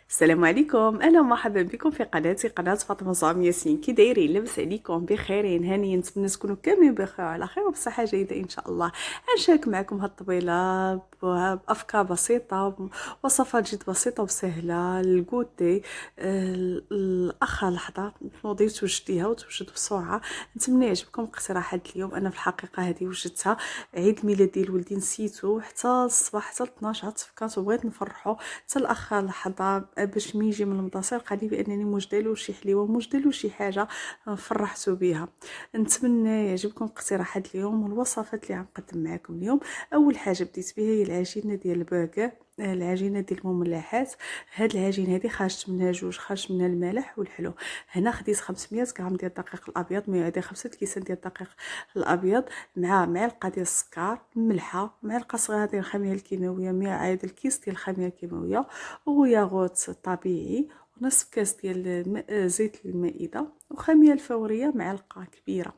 السلام عليكم، اهلا ومرحبا بكم في قناتي قناه فاطمه زعم ياسين. كي دايرين؟ لاباس عليكم؟ بخير هانيين؟ نتمنى تكونوا كاملين بخير وعلى خير وبصحه جيده ان شاء الله. نشارك معكم هاد الطويله بافكار بسيطه، وصفات جد بسيطه وسهله للكوتي. الاخر لحظه تنوضي توجديها وتوجد بسرعه. نتمنى يعجبكم اقتراحات اليوم. انا في الحقيقه هذه وجدتها عيد الميلاد ديال ولدي نسيتو حتى الصباح، حتى 12 تفكرت وبغيت نفرحو حتى الاخر لحظه باش مين يجي من المدرسه لقى لي بانني موش دالو شي حليوه، موش دالو شي حاجه فرحتو بها. نتمنى يعجبكم اقتراحات اليوم والوصفات اللي غنقدم معكم اليوم. اول حاجه بديت بها هي العجينه ديال البرغر، العجينه ديال المملحات. هاد العجينه هذه خرجت منها جوج، خرج منها الملح والحلو. هنا خديت 500 غرام ديال الدقيق الابيض، 105 كيسان ديال الدقيق الابيض، مع معلقه ديال السكر، ملحه، معلقه صغيره ديال الخميره الكيماويه، 100 عاد الكيس ديال الخميره الكيماويه، وياغوت طبيعي، ونصف كاس ديال زيت المائده، وخميره الفوريه معلقه كبيره.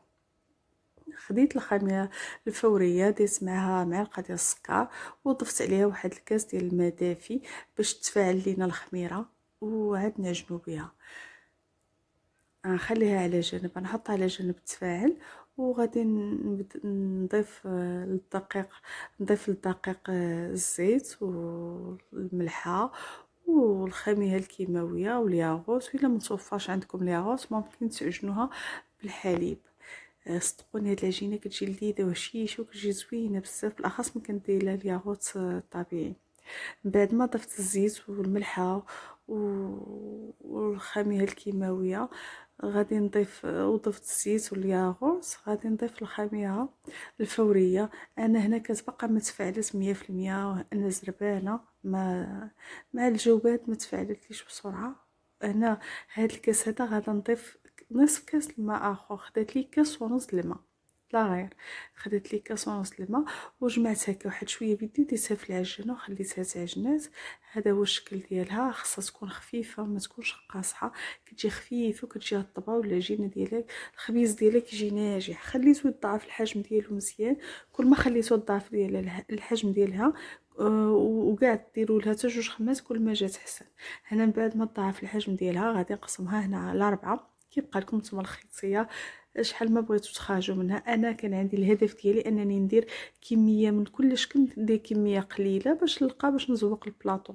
خديت الخميره الفوريه ديت معها معلقه ديال السكر، وضفت عليها واحد الكاس ديال الماء دافي باش تفاعل لينا الخميره، وعاد نعجنوا بها. نخليها على جنب، نحطها على جنب تفاعل. وغادي نضيف للدقيق، نضيف للدقيق الزيت والملحه والخميره الكيماويه والياغوت. الا متوفرش عندكم الياغوت ممكن تعجنوها بالحليب. صدقوني هاد العجينه كتجي لذيذه وهشيشه وكتجي زوينه بزاف، بالاخص ملي كندير لها الياغوت طبيعي. بعد ما ضفت الزيت والملحه والخميره الكيماويه، غادي نضيف، وضفت الزيت والياغورت، غادي نضيف الخميره الفوريه. انا هنا كتبقى ما تفاعلت 100%، انا زربانه مع الجوبات ما تفاعلتليش بسرعه. هنا هاد الكاس هذا غادي نضيف نصف كاس الماء اخر، خدات لي كاس ونص الماء، لا غير خدت لي كاس ونص الماء، وجمعت هكا واحد شويه بيدي، ديتها في العجينه وخليتها تعجنات. هذا هو الشكل ديالها. خاصها تكون خفيفه ما تكونش قاصحه، كتجي خفيفه وكتجي رطبه، والعجينه ديالك الخبيز ديالك يجي ناجح. خليتو يضاعف الحجم ديالو مزيان، كل ما خليتو الضعف ديال الحجم ديالها وكاع ديروا لها حتى جوج خمات كل ما جات احسن. هنا من بعد ما تضاعف الحجم ديالها غادي نقسمها هنا على 4. كيبقى لكم نتوما الخيطيه شحال ما بغيتو تخرجوا منها. انا كان عندي الهدف ديالي انني ندير كميه من كل شكل، ندير كميه قليله باش نلقى باش نزوق البلاطو.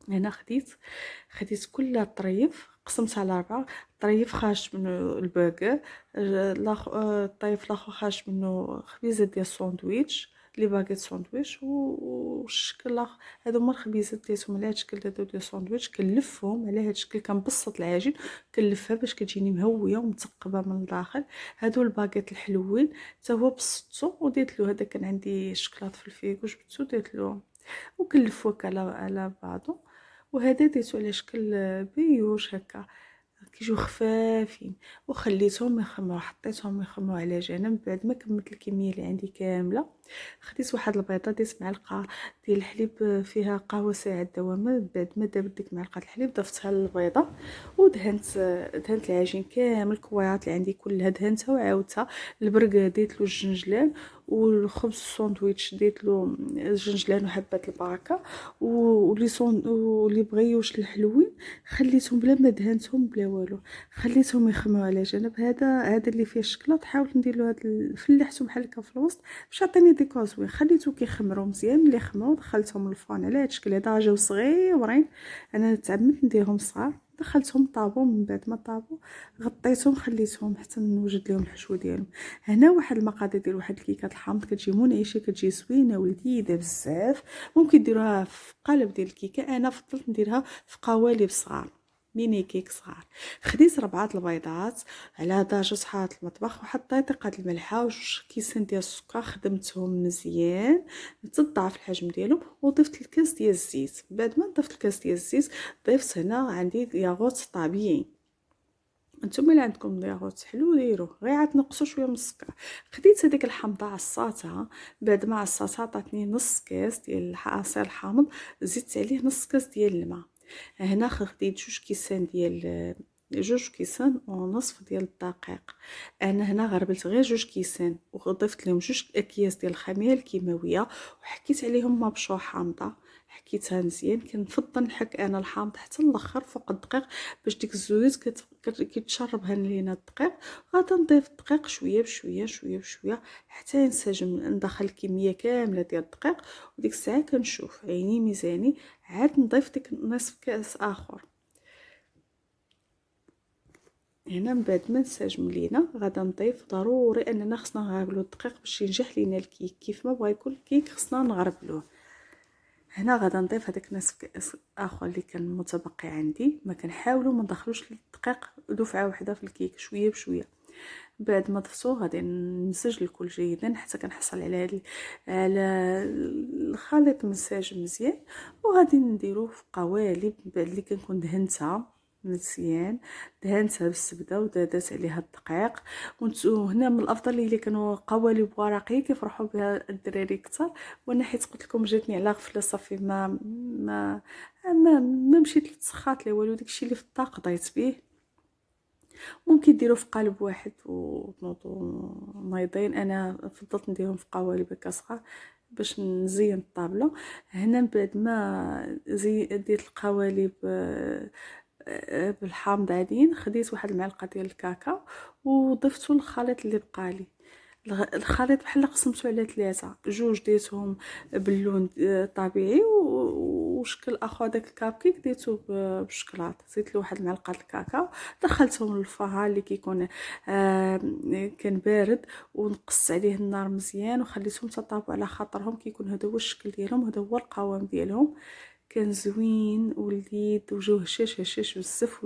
هنا خديت كل طريف قسمتها على 4. طريف خرج منه البرجر، الطريف الاخر خرج منه خبيزه ديال الساندويتش، لي باغيت ساندويتش، والشكل الاخر. هادو هما الخبيزات ديالهم على هاد الشكل هذا ديال الساندويتش. كنلفهم على هاد الشكل، كنبسط العجين كنلفها باش كتجيني مهويه ومثقبه من الداخل. هادو الباغيت الحلوين حتى هو بسطته وديت له، هذا كان عندي شكلاط في الفيكو جبدتو درت له وكنلفوك على بعضو. وهذا ديتو على شكل بيوش هكا، كيجيو خفافين. وخليتهم يخمروا، حطيتهم يخمروا على جنب. بعد ما كملت الكميه اللي عندي كامله، خديت واحد البيضه، ديت معلقه ديال الحليب فيها قهوه ساعه الدوامه. بعد ما دابت ديك معلقه الحليب ضفتها للبيضه، دهنت العجين كامل، الكويرات اللي عندي كلها دهنتها وعاودتها. البرغر ديت له الجنجلان، والخبز الساندويتش ديت له الجنجلان وحبات البركه. واللي بغيوش الحلوين خليتهم بلا ما دهنتهم بلا والو، خليتهم يخمروا على جنب. هذا اللي فيه الشكلاط حاولت ندير له هذا، فلحته بحال هكا في الوسط باش يعطيني ديكور زوين. خليته كيخمروا مزيان، ملي خمروا دخلتهم للفرن على هذا الشكل هذا. جاو صغيورين، انا تعمدت نديرهم صغار. دخلتهم طابوا، من بعد ما طابوا غطيتهم خليتهم حتى نوجد لهم الحشوه ديالهم. هنا واحد المقادير ديال واحد الكيكات الحامض كتجي منعشه، كتجي زوينه ولذيذه بزاف. ممكن ديروها في قالب ديال الكيكه، انا فضلت نديرها في قوالب صغار، ميني كيك صغار. خديت 4 البيضات على درجه حراره المطبخ، وحطيت قد الملحه وجوج كيسان ديال السكر، خدمتهم مزيان تضاعف الحجم ديالهم. وضفت الكاس ديال الزيت. بعد ما ضفت الكاس ديال الزيت ضفت هنا عندي ياغورت طبيعي. نتوما اللي عندكم ياغورت حلو ديروه، غير عاد نقصوا شويه من السكر. خديت هذيك الحامضه عصاتها. بعد ما عصاتها عطاتني نص كاس ديال العصير الحامض، زدت عليه نص كاس ديال الماء. هنا خديت جوج كيسان ونصف ديال الدقيق. انا هنا غربلت غير جوج كيسان، وضفت لهم جوج اكياس ديال الخميره الكيماويه، وحكيت عليهم مبشور حامضه حكيتها مزيان. كنفضل نحك انا الحامض حتى الاخر فوق الدقيق باش ديك الزيوت كيتشربها لينا الدقيق. غادي نضيف الدقيق شويه بشويه شويه بشويه حتى ينسجم، ندخل الكميه كامله ديال الدقيق. وديك الساعه كنشوف عيني ميزاني عاد نضيف ديك نصف كاس اخر. هنا من بعد ما نسجم لينا غادا نضيف، ضروري اننا خصنا نغربلو الدقيق باش ينجح لينا الكيك. كيف ما بغا يكون الكيك خصنا نغربلوه. هنا غادا نضيف هذاك نصف كاس اخر اللي كان متبقي عندي. ما كنحاولوا ما ندخلوش الدقيق دفعه واحده في الكيك، شويه بشويه. بعد ما ضفتو غادي نمزج الكل جيدا حتى كنحصل على الخليط منسجم مزيان. وغادي نديروه في قوالب بعد اللي كنكون دهنتها مزيان، دهنتها بالزبده ودازت عليها الدقيق. وهنا من الافضل اللي كانوا قوالب ورقيه كيفرحوا بها الدراري كثر. وانا حيت قلت لكم جاتني على غفله صافي ما مشيت للسخاط لا والو، داكشي اللي في الطاق قضيت به. ممكن ديروا في قالب واحد وتنوضوا نايضين. انا فضلت نديرهم في قوالب كصغار باش نزين الطابله. هنا من بعد ما ديت القوالب بالحامض عاديين، خديت واحد المعلقه ديال الكاكاو وضفتو للخليط اللي بقالي. الخليط بحال قسمته على 3، جوج ديتهم باللون طبيعي وشكل اخر داك الكاب كيك ديتو بالشكلاط. زيت له واحد المعلقه الكاكاو، دخلتهم للفها اللي كيكون كان بارد، ونقصت عليه النار مزيان وخليتهم تطابوا على خاطرهم. كيكون هذا هو الشكل ديالهم، هذا هو القوام ديالهم. كان زوين ولذيذ وجوه هشاش بزاف.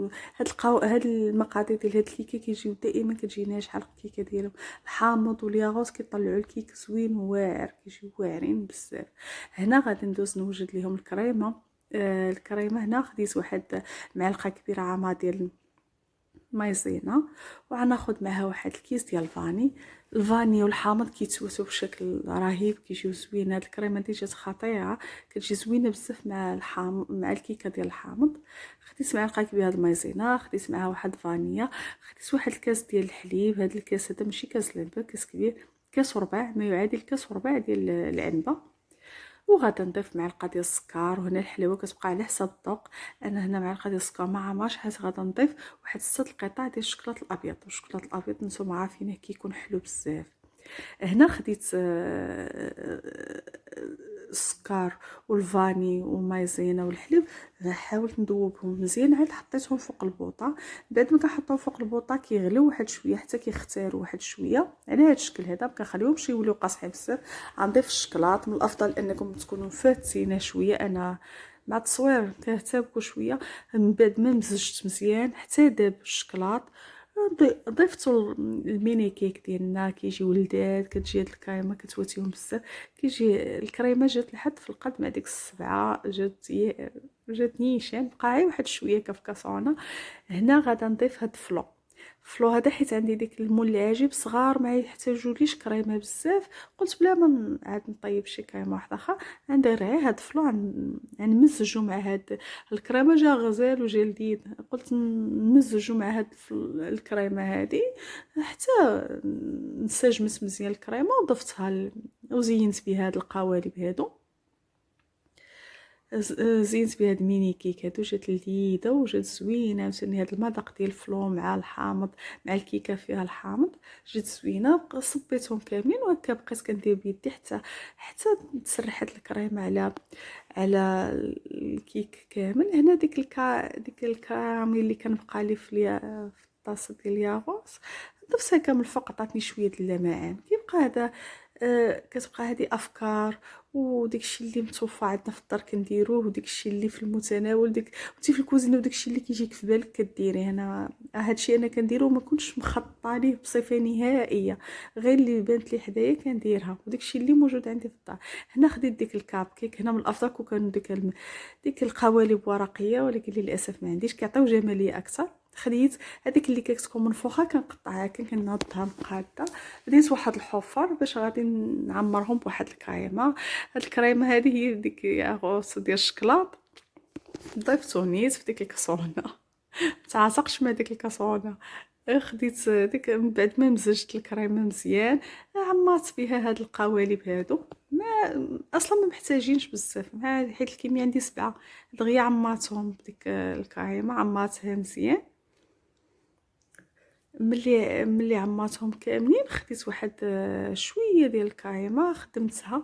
هاد المقادير ديال هاد الكيكه كيجيو دائما كتجي ناجحه. الكيكه ديالهم الحامض والياغوت كيطلعوا الكيك زوين وواعر، كيجيو واعرين بزاف. هنا غادي ندوز نوجد ليهم الكريمه. الكريمه هنا خديت واحد معلقه كبيره عامه ديال مايزينا، وغناخد معها واحد الكيس ديال الفاني والحامض كيتواتوا بشكل رهيب، كيجيو زوين. هاد الكريمه دي جات خطيره، كتجي زوينه بزاف مع مع الكيكه ديال الحامض. خديت معلقه كبيره د المايزينا، خديت معها واحد فانيا، خديت واحد الكاس ديال الحليب. هاد الكاس هذا ماشي كاس لعبه، كاس كبير، كاس وربع، ما يعادل كاس وربع ديال العنبه. وغادا نضيف معلقه ديال السكر. وهنا الحلاوه كتبقى على حسب الذوق. انا هنا معلقه ديال السكر ما عمرش، حيت غادا نضيف واحد 6 القطع ديال الشكلاط الابيض. والشكلاط الابيض نتوما عارفينه كيكون حلو بزاف. هنا خديت السكر والفاني والمايزينا والحليب، حاولت ندوبهم مزيان، عاد حطيتهم فوق البوطه. بعد ما كنحطهم فوق البوطه كيغليو واحد شويه حتى كيختاروا واحد شويه على هذا الشكل هذا. ما كنخليهمش يوليو قاصحين بزاف. غنضيف الشكلاط. من الافضل انكم تكونوا فاتينه شويه. انا مع التصوير كنهتبكوا شويه. من بعد ما مزجت مزيان حتى داب الشكلاط، ضفتو الميني كيك ديالنا. كيجيو لذاذ، كتجي هاد الكريمه كتواتيهم بزاف. كيجي الكريمه جات لحد في القلب مع ديك السبعه، جات نيشان. بقى غير واحد شويه كفكسونه. هنا غادا نضيف هاد الفلو هذا، حيت عندي ديك المول العجيب صغار ما يحتاجوليش كريمه بزاف. قلت بلا ما عاد نطيب شي كريمه واحده اخرى، ندير غير هاد الفلو نمزجو مع هاد الكريمه. جا غزال وجا لذيذ. قلت نمزجو مع هاد الكريمه هادي حتى نسجمت مزيان الكريمه وضفتها وزينت بها هاد القوالب هادو. زينت بهاد الميني كيك هادو، جات لذيذه وجات زوينه. عاوتاني هاد المذاق ديال الفلو مع الحامض مع الكيكه فيها الحامض جات زوينه. صبيتهم كاملين وهكا بقيت كندير بيدي حتى تسرحت الكريمه على الكيك كامل. هنا ديك الكراميل اللي كان بقى لي في الطاسه ديال الياغورت ضفتها كامل الفوق، عطاتني شويه اللمعان. كيبقى هذا كتبقى هذه افكار وداكشي اللي متوفى عندنا في الدار كنديروه، وداكشي اللي في المتناول. انتي في الكوزينه وداكشي اللي كيجيك في بالك كديريه. انا هادشي انا كنديرو ما كنتش مخططه ليه بصفه نهائيه، غير اللي بانت لي حدايا كنديرها، وداكشي اللي موجود عندي في الدار. هنا خديت ديك الكاب كيك. هنا من الافضل كون كانوا ديك القوالب ورقيه، ولكن للاسف ما عنديش، كيعطيو جماليه اكثر. خديت هذيك اللي كتكون منفوخه كنقطعها كنوضها مقاده. بديت واحد الحفر باش غادي نعمرهم بواحد الكريمه. هاد الكريمه هذه هي ديك ياغوت ديال الشكلاط. ضيفتو نيت في ديك الكاسرونه تعاتقش مع ديك الكاسرونه. خديت من بعد ما مزجت الكريمه مزيان، عمرت بها هاد القوالب هادو. ما اصلا ما محتاجينش بزاف، حيت الكميه عندي 7 دغيا عماتهم بديك الكريمه، عماتها مزيان. ملي عماتهم كاملين خديت واحد شويه ديال الكريمه، خدمتها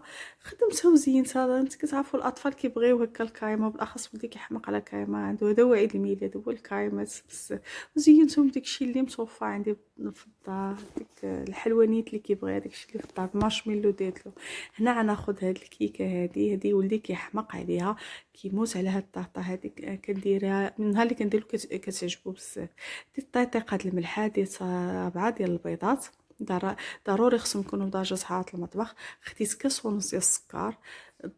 وزينتها. انت كتعرفوا الاطفال كيبغيو هكا الكريمه، بالاخص ولدي كيحماق على الكريمه، عنده هذا هو عيد الميلاد، هو الكريمات بزاف. وزينتهم داكشي اللي متوفر عندي في الدار، ديك الحلوانيت اللي كيبغي، داكشي اللي في الدار، مارشميلو درتلو. هنا غناخذ هاد الكيكه هادي ولدي كيحماق عليها، كيموت على هاد الطاطا هذيك. كنديرها من نهار اللي كنديرو كتعجبو بزاف. ديت طيقه الملحه، ديت 4 ديال البيضات، ضروري خصهم يكونوا بدرجه حراره المطبخ. خديت كاس ونص ديال السكر،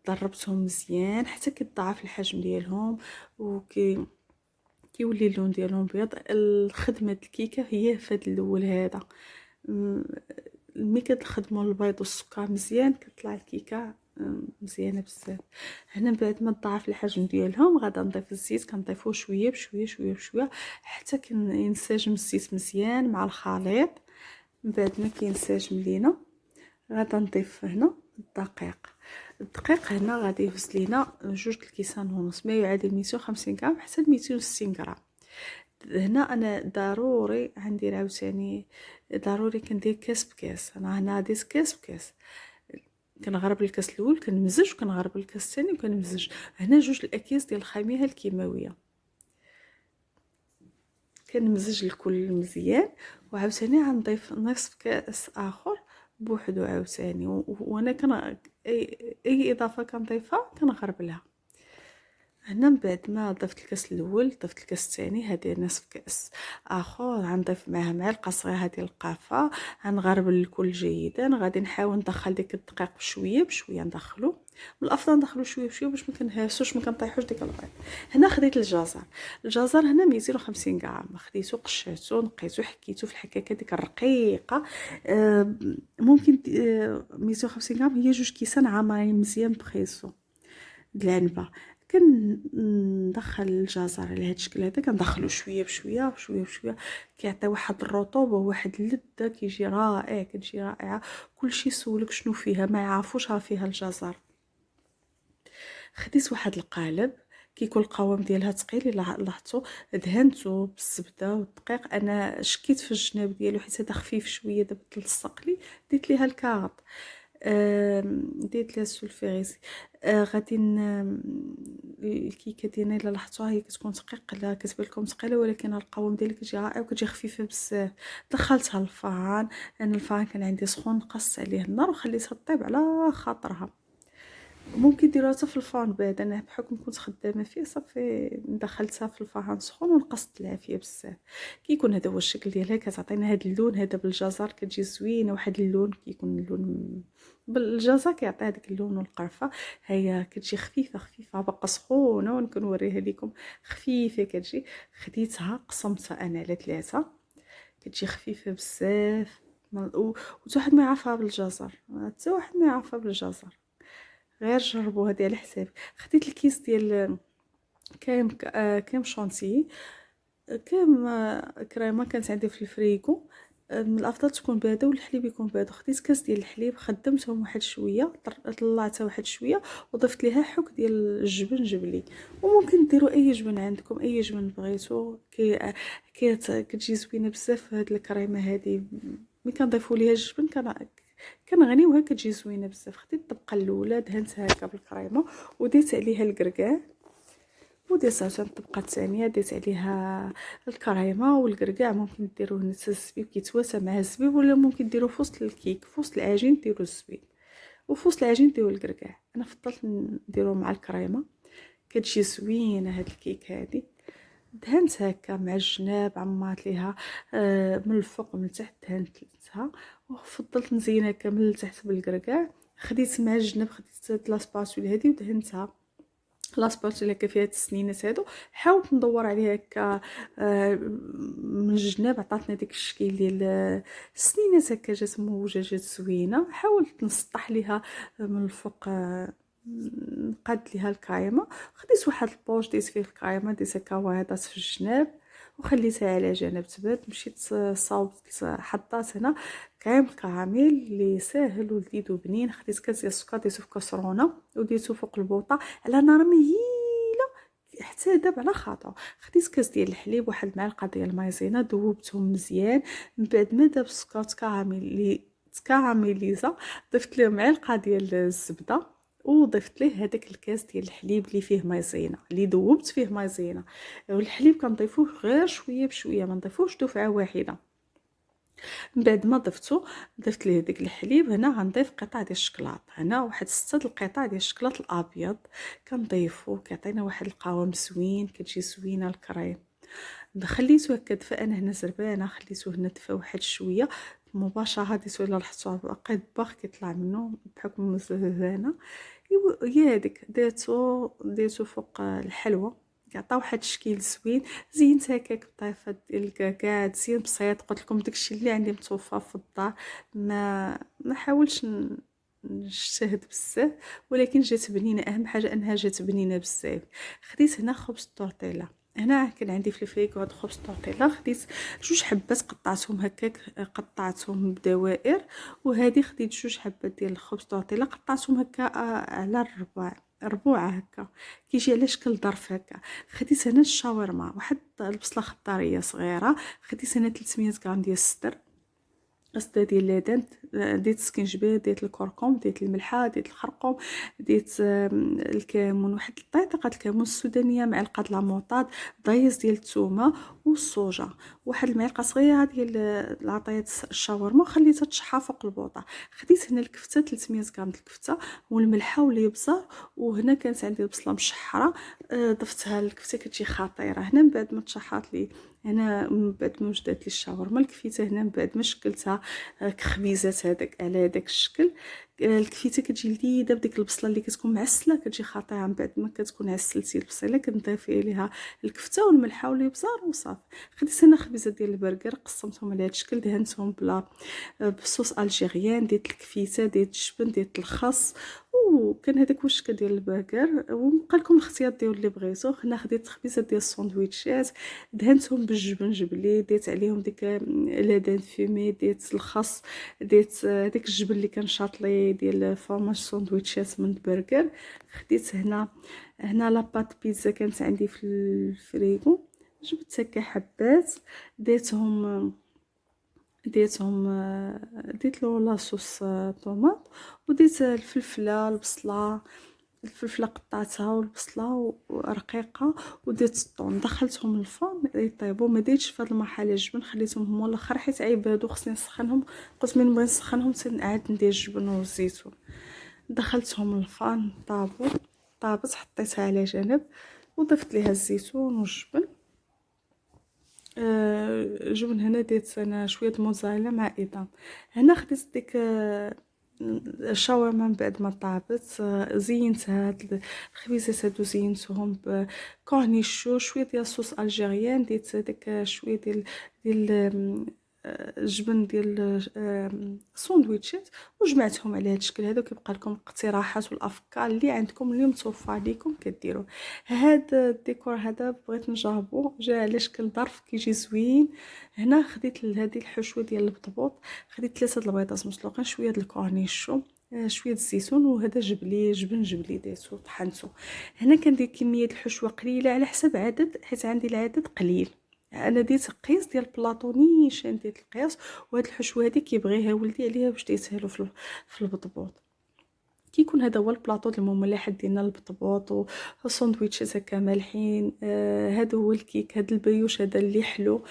ضربتهم مزيان حتى كيتضاعف الحجم ديالهم، كيولي اللون ديالهم بيض. الخدمه الكيكه هي في هذا الاول هذا. ملي كتخدموا البيض والسكر مزيان كتطلع الكيكه مزيانه بزاف. هنا من بعد ما تضاعف الحجم ديالهم غادا نضيف الزيت، كنضيفوه شويه بشويه شويه بشويه حتى ينسجم الزيت مزيان مع الخليط. من بعد ما كينسجم لينا غادا نضيف هنا الدقيق هنا غادي يوصل لينا 2 كيسان ونص، ما يعادل 250 غرام حتى 260 غرام. هنا انا ضروري غندير عاوتاني، ضروري كندير كاس بكاس. انا هنا ديت كاس بكاس، كنغرب الكاس الاول كنمزج، وكنغرب الكاس الثاني وكنمزج. هنا 2 الاكياس ديال الخميره الكيماويه، كنمزج الكل مزيان. وعاوتاني غنضيف نصف كاس اخر بوحدو عاوتاني. وانا اي اضافه كنضيفها كنغربلها. هنا من بعد ما ضفت الكاس الاول ضفت الكاس الثاني، هذه نصف كاس اخر، غنضيف معها معلقه صغيره ديال القرفه. غنغربل الكل جيدا. غادي نحاول ندخل ديك الدقيق بشويه بشويه، ندخلو من الافضل ندخلو شويه بشويه باش ما كنهرسوش، ما كنطيحوش ديك البيض. هنا خديت الجزر هنا 250 غرام، خديتو قشرتو نقيتو حكيتو في الحكاكه ديك الرقيقه. ممكن 250 غرام هي 2 كيسان عامرين مزيان بخيصو د العنبه. كندخل الجزر على هذا الشكل هذا، كندخلو شويه بشويه بشويه بشويه، كيعطي واحد الرطوبه وواحد اللذه، كيجي رائع، كتجي رائعه. كلشي سولك شنو فيها، ما يعرفوش راه فيها الجزر. خديت واحد القالب كيكون القوام ديالها ثقيل، الا لاحظتوا دهنتو بالزبده والدقيق. انا شكيت في الجناب ديالو حيت هذا خفيف شويه، دابا تلصق لي، درت ليها الكاغط، درت ليها السولفيريزي. غادي الكيكه ديالنا الا لاحظتوها هي كتكون ثقيله، كتبان لكم ثقيله، ولكن القوام ديالها كيجي رائع وكتجي خفيفه بزاف. دخلتها للفران، انا الفران كان عندي سخون، قصت عليه النار وخليتها طيب على خاطرها. ممكن ديروها حتى في الفران بارد، انا بحكم كنت خدامه فيه صافي دخلتها في الفران سخون ونقصت العافيه بزاف. كيكون هذا هو الشكل ديالها، كتعطينا هذا اللون هذا بالجزر، كتجي زوينه. واحد اللون كيكون اللون بالجزر كيعطي هذاك اللون والقرفه. هي كتجي خفيفه خفيفه، باقا سخونه ونوريها لكم، خفيفه كتجي. خديتها قسمتها انا على 3، كتجي خفيفه بزاف. وحتى واحد ما يعرفها بالجزر، حتى واحد ما يعرفها بالجزر، غير جربوا هذه على حسابي. خديت الكيس ديال كريم شونتي، كريم كريمه كانت عندي في الفريغو. من الافضل تكون بارده والحليب يكون بارد. خديت كاس ديال الحليب، خدمتهم واحد شويه، طلعتها واحد شويه وضفت ليها حك ديال الجبن جبلي. وممكن ديروا اي جبن عندكم، اي جبن بغيتو. كتجي زوينه بزاف هاد الكريمه هادي. ملي كنضيفوا ليها الجبن كنغنيوها، كتجي زوينه بزاف. خديت الطبقه الاولى دهنتها هكا بالكريمه وديت عليها الكركاع، وديت عاوتاني الطبقه الثانيه ديت عليها الكريمه والكركاع. ممكن ديروه نتا الزبيب كيتواسى مع الزبيب، ولا ممكن ديروه في وسط الكيك، في وسط العجين ديروا الزبيب، وفي وسط العجين ديروا الكركاع. انا فضلت نديروه مع الكريمه، كتجي زوينه هاد الكيك هادي. دهنت هكا مع الجناب، عمرت ليها من الفوق ومن التحت دهنتها، وفضلت نزين هكا من التحت بالكركاع. خديت مع الجناب، خديت لاسباسول هادي ودهنتها. لاسباسول هكا فيها السنينات هادو، حاولت ندور عليها هكا من الجناب، عطاتنا ديك الشكل ديال السنينات هكا، جات موجه، جات زوينه. حاولت نسطح ليها من الفوق، نقاد ليها الكريمه. خديت واحد البوش ديت فيه الكريمه، ديت هكا واحدات في الجناب، وخليتها على جنب تبرد. مشيت صاوبت حطات هنا كريم كراميل اللي ساهل ولذيذ وبنين. خديت كاس ديال السكر ديتو في كاسرونه وديتو فوق البوطه على نار مهيله حتى داب على خاطر. خديت كاس ديال الحليب، واحد المعلقه ديال المايزينا، ذوبتهم مزيان. من بعد ما داب السكر تكاراميليزا، ضفت له معلقه ديال الزبده وضفت ليه هذاك الكاس ديال الحليب اللي فيه مايزينا، اللي ذوبت فيه مايزينا. والحليب كنضيفوه غير شويه بشويه، ما نضيفوش دفعه واحده. من بعد ما ضفت ليه داك الحليب، هنا غنضيف قطع ديال الشكلاط. هنا واحد 6 القطع ديال الشكلاط الابيض كنضيفو، كيعطينا واحد القوام زوين، كتجي زوينه الكريم. خليته هكا دفا. انا هنا زربانه خليته هنا دفا واحد شويه، مباشره ديتو الا لاحظتوا باقي الباغ كيطلع منه بحكم الزهزانه. يا هذيك ديتو فوق الحلوه، كيعطيو واحد الشكل زوين. زينت هكاك بطيفه ديال الكاكاع، زين بسيط. قلت لكم داكشي اللي عندي متوفر في الدار، ما حاولش نجتهد بزاف، ولكن جات بنينه. اهم حاجه انها جات بنينه بزاف. خديت هنا خبز التورتيلا، هنا كان عندي في الفريكو هاد خبز التورتيلا. خديت 2 حبات قطعتهم هكاك، قطعتهم بدوائر. وهذه خديت 2 حبات ديال الخبز التورتيلا قطعتهم هكا على الربع، ربوعه هكا كيجي على شكل ظرف هكا. خديت هنا الشاورما، واحد البصله خضاريه صغيره. خديت هنا 300 غرام ديال السدر، قصده ديال لادان. ديت السكنجبير، ديت الكركم، ديت الملحه، ديت الخرقوم، ديت الكمون، واحد طيطقه الكمون السودانيه، معلقه لاموطاد، ضيز ديال الثومه والصوجه، واحد المعلقه صغيره ديال العطيات الشاورما، وخليتها تشحر فوق البوطه. خديت هنا الكفته 300 غرام د الكفته والملحه والابزار. وهنا كانت عندي البصله مشحره، ضفتها للكفته كتجي خطيره. هنا من بعد ما تشحرت لي، هنا من بعد ما وجدت لي الشاورما الكفيته، هنا من بعد ما شكلتها خبيزات هذاك على هذاك الشكل، الكفيته كتجي لذيذه بديك البصله اللي كتكون معسله، كتجي خاطئه. من بعد ما كتكون عسلتي البصيله كنضيفي ليها الكفته والملحه والابزار وصافي. خديت هنا خبيزه ديال البرغر، قسمتهم على هذا الشكل، دهنتهم بصوص الجيريان، ديت الكفيته، ديت الجبن، ديت الخس. وكان هذاك هو الشكل ديال البرغر. وبقى لكم الاختيار ديال اللي بغيتو. هنا خديت خبيزه ديال الساندويتشات، دهنتهم بالجبن جبلي، ديت عليهم ديك لادان فيمي، ديت الخس، ديت داك الجبن اللي كان شاطلي ديال فرماج ساندويتشات من البرغر. خديت هنا لاباط بيتزا كانت عندي في الفريغو، جبت هكا حبات، ديتهم ديت له لاصوص طوماط، وديت الفلفله، الفلفله قطعتها والبصله ورقيقه، وديت الثوم، دخلتهم للفرن يطيبوا. ما درتش في هذه المرحله الجبن، خليتهم هما الاخر حيت عيبادو خصني نسخنهم. قلت من بغيت نسخنهم نعاد ندير الجبن والزيتون. دخلتهم للفرن طابت حطيتها على جنب، وضفت ليها الزيتون والجبن. جبن هنا ديت انا شويه موزاريلا مع ايدام. هنا خديت ديك الشاورما من بعد ما طابت، زينتها هاد الخبيزات هادو زينتهم بكورنيشو، شويه ديال الصوص الجيريان، ديت داك شويه ديال الجبن ديال الساندويتشات، وجمعتهم على هذا الشكل هذا. كيبقى لكم الاقتراحات والافكار اللي عندكم اللي متوفر لكم كديروا. هذا الديكور هذا بغيت نجربه، جا على شكل ظرف كيجي زوين. هنا خديت هذه الحشوه ديال البطبوط، خديت 3 البيضات مسلوقين، شويه د الكورنيشو، شويه الزيتون، وهذا جبن جبلي ديتو طحنتو. هنا كندير كميه الحشوه قليله على حسب عدد، حيت عندي العدد قليل. انا ديت قياس ديال البلاطو نيشان، ديت القياس. وهاد الحشوه هذه كيبغيها ولدي عليها باش ديتها له في البطبوط. كيكون هذا هو البلاطو المملح ديالنا، البطبوط وساندويتشات هكا مالحين. هذا هو الكيك، هذا البيوش هذا اللي حلو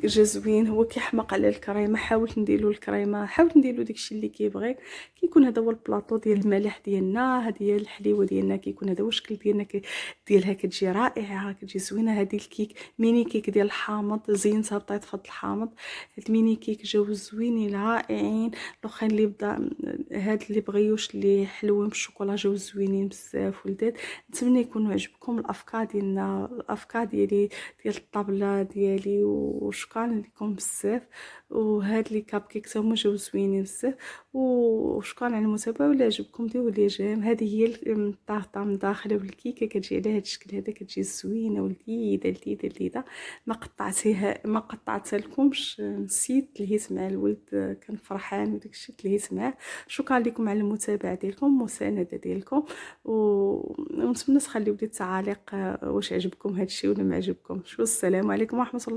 جا زوين، هو كيحمق على الكريمه. حاولت نديرلو الكريمه، حاولت نديرلو داكشي اللي كيبغي. كيكون هذا هو البلاطو ديال المالح ديالنا، هذه هي الحليوه ديالنا. كيكون هذا هو الشكل ديالنا ديالها، كتجي رائعه، كتجي زوينه. هذه الكيك ميني كيك ديال الحامض، زينتها بطيطفه الحامض. هاد الميني كيك جاو زوينين رائعين. الاخرين اللي بدا هاد اللي بغيوش اللي حلوين بالشوكولا جاو زوينين بزاف ولدات. نتمنى يكونوا عجبكم الافكار ديالنا، الافكار ديالي ديال الطابله ديالي. وشكرا. شكرا لكم بزاف. وهاد لي كاب كيك هما جاو زوينين بزاف، وشكرا على المتابعه. ولا عجبكم ديروا لي جيم. هذه هي الطارطه من داخل والكيكه كتجي على هذا الشكل هذا، كتجي زوينه ولذيذه لذيذه لذيذه. ما قطعتها لكمش، نسيت لهيت مع الولد، كان فرحان وداكشي تلهيت معاه. شكرا لكم على المتابعه ديالكم والمسانده ديالكم، ونتمنى تخليو لي التعاليق واش عجبكم هادشي ولا ما عجبكمش. والسلام عليكم ورحمه الله.